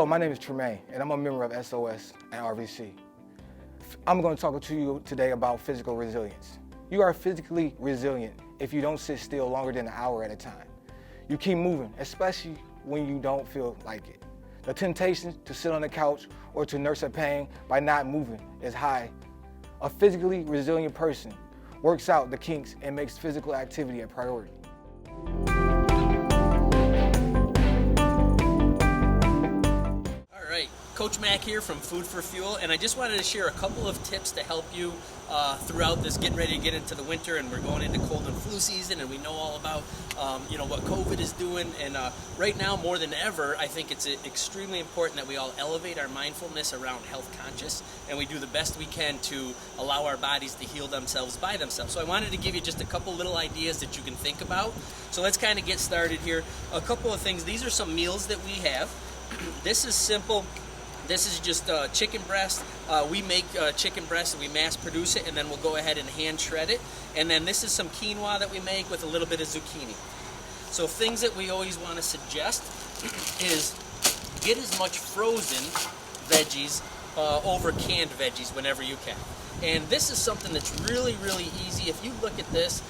Hello, my name is Tremaine, and I'm a member of SOS at RVC. I'm going to talk to you today about physical resilience. You are physically resilient if you don't sit still longer than an hour at a time. You keep moving, especially when you don't feel like it. The temptation to sit on the couch or to nurse a pain by not moving is high. A physically resilient person works out the kinks and makes physical activity a priority. Coach Mac here from Food for Fuel, and I just wanted to share a couple of tips to help you throughout this getting ready to get into the winter, and we're going into cold and flu season, and we know all about what COVID is doing, and right now more than ever I think it's extremely important that we all elevate our mindfulness around health conscious, and we do the best we can to allow our bodies to heal themselves by themselves. So I wanted to give you just a couple little ideas that you can think about. So let's kind of get started here. A couple of things. These are some meals that we have. This is simple. This is just chicken breast. We make chicken breast and we mass produce it, and then we'll go ahead and hand shred it. And then this is some quinoa that we make with a little bit of zucchini. So things that we always want to suggest is get as much frozen veggies over canned veggies whenever you can. And this is something that's really, really easy. If you look at this,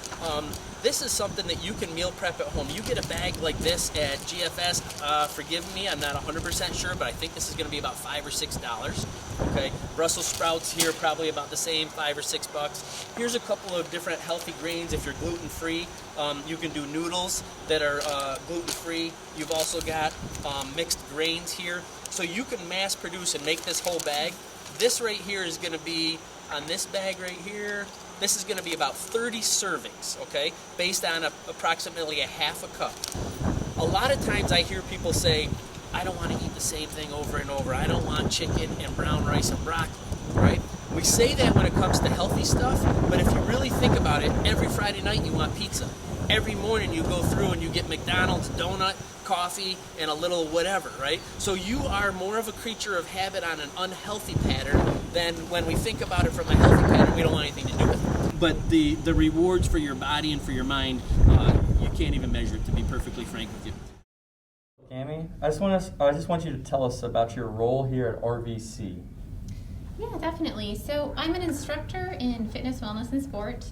this is something that you can meal prep at home. You get a bag like this at GFS. Forgive me, I'm not 100% sure, but I think this is going to be about $5 or $6. Okay, Brussels sprouts here probably about the same, $5 or $6. Here's a couple of different healthy grains. If you're gluten-free, you can do noodles that are gluten-free. You've also got mixed grains here, so you can mass produce and make this whole bag. This right here is going to be on this bag right here. This is going to be about 30 servings, okay, based on approximately a half a cup. A lot of times I hear people say, I don't want to eat the same thing over and over. I don't want chicken and brown rice and broccoli, right? We say that when it comes to healthy stuff, but if you really think about it, every Friday night you want pizza. Every morning you go through and you get McDonald's, donut, coffee, and a little whatever, right? So you are more of a creature of habit on an unhealthy pattern than when we think about it from a healthy pattern, we don't want anything to do with it. But the rewards for your body and for your mind, you can't even measure it, to be perfectly frank with you. Kamey, I just want you to tell us about your role here at RVC. Yeah, definitely. So I'm an instructor in fitness, wellness, and sport.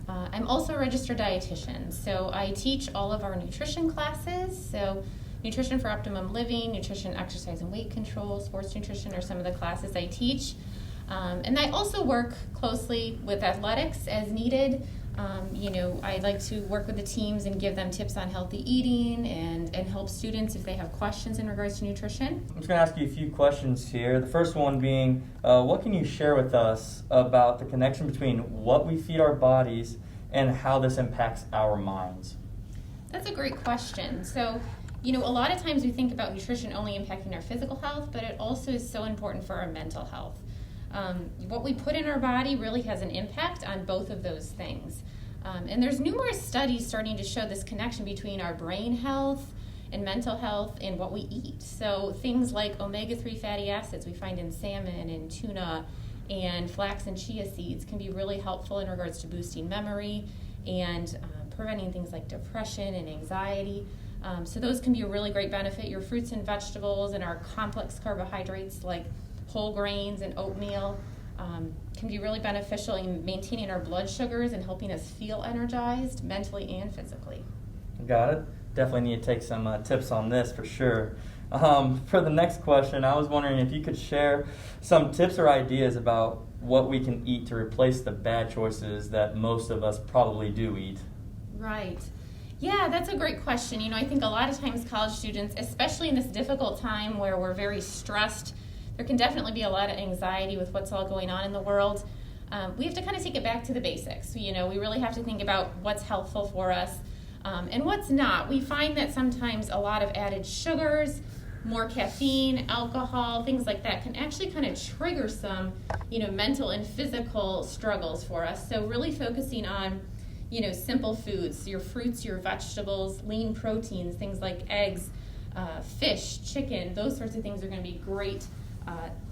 I'm also a registered dietitian, so I teach all of our nutrition classes. So nutrition for optimum living, nutrition, exercise, and weight control, sports nutrition are some of the classes I teach. And I also work closely with athletics as needed. I like to work with the teams and give them tips on healthy eating and help students if they have questions in regards to nutrition. I'm just going to ask you a few questions here. The first one being, what can you share with us about the connection between what we feed our bodies and how this impacts our minds? That's a great question. So, a lot of times we think about nutrition only impacting our physical health, but it also is so important for our mental health. What we put in our body really has an impact on both of those things. And there's numerous studies starting to show this connection between our brain health and mental health and what we eat. So things like omega-3 fatty acids we find in salmon and tuna and flax and chia seeds can be really helpful in regards to boosting memory and preventing things like depression and anxiety. So those can be a really great benefit. Your fruits and vegetables and our complex carbohydrates like whole grains and oatmeal can be really beneficial in maintaining our blood sugars and helping us feel energized mentally and physically. Got it. Definitely need to take some tips on this for sure. For the next question, I was wondering if you could share some tips or ideas about what we can eat to replace the bad choices that most of us probably do eat. Right. Yeah, that's a great question. I think a lot of times college students, especially in this difficult time where we're very stressed, there can definitely be a lot of anxiety with what's all going on in the world. We have to kind of take it back to the basics. We really have to think about what's helpful for us and what's not. We find that sometimes a lot of added sugars, more caffeine, alcohol, things like that can actually kind of trigger some, mental and physical struggles for us. So really focusing on, simple foods, your fruits, your vegetables, lean proteins, things like eggs, fish, chicken, those sorts of things are going to be great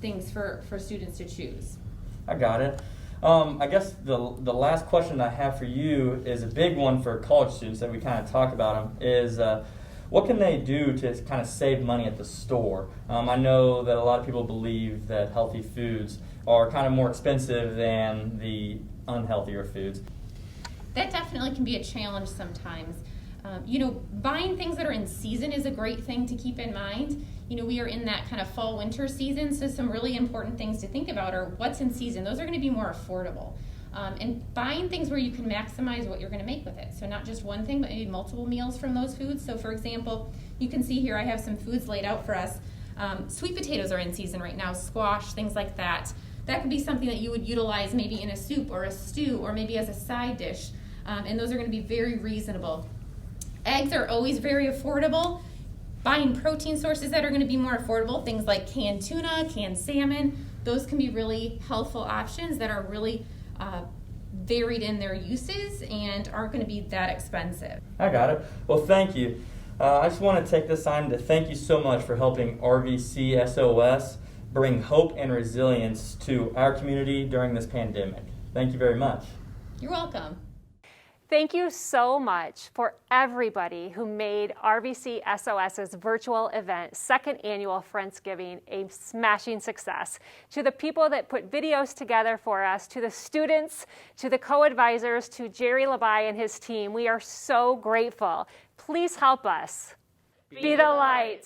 things for students to choose. I got it. I guess the last question I have for you is a big one for college students that we kind of talk about them is what can they do to kind of save money at the store? I know that a lot of people believe that healthy foods are kind of more expensive than the unhealthier foods. That definitely can be a challenge sometimes. Buying things that are in season is a great thing to keep in mind. We are in that kind of fall-winter season, so some really important things to think about are what's in season. Those are going to be more affordable. And buying things where you can maximize what you're going to make with it. So not just one thing, but maybe multiple meals from those foods. So for example, you can see here I have some foods laid out for us. Sweet potatoes are in season right now, squash, things like that. That could be something that you would utilize maybe in a soup or a stew or maybe as a side dish. And those are going to be very reasonable. Eggs are always very affordable. Buying protein sources that are going to be more affordable, things like canned tuna, canned salmon, those can be really healthful options that are really varied in their uses and aren't going to be that expensive. I got it. Well, thank you. I just want to take this time to thank you so much for helping RVC SOS bring hope and resilience to our community during this pandemic. Thank you very much. You're welcome. Thank you so much for everybody who made RVC SOS's virtual event, second annual Friendsgiving, a smashing success. To the people that put videos together for us, to the students, to the co-advisors, to Jerry Labai and his team, we are so grateful. Please help us. Be the light.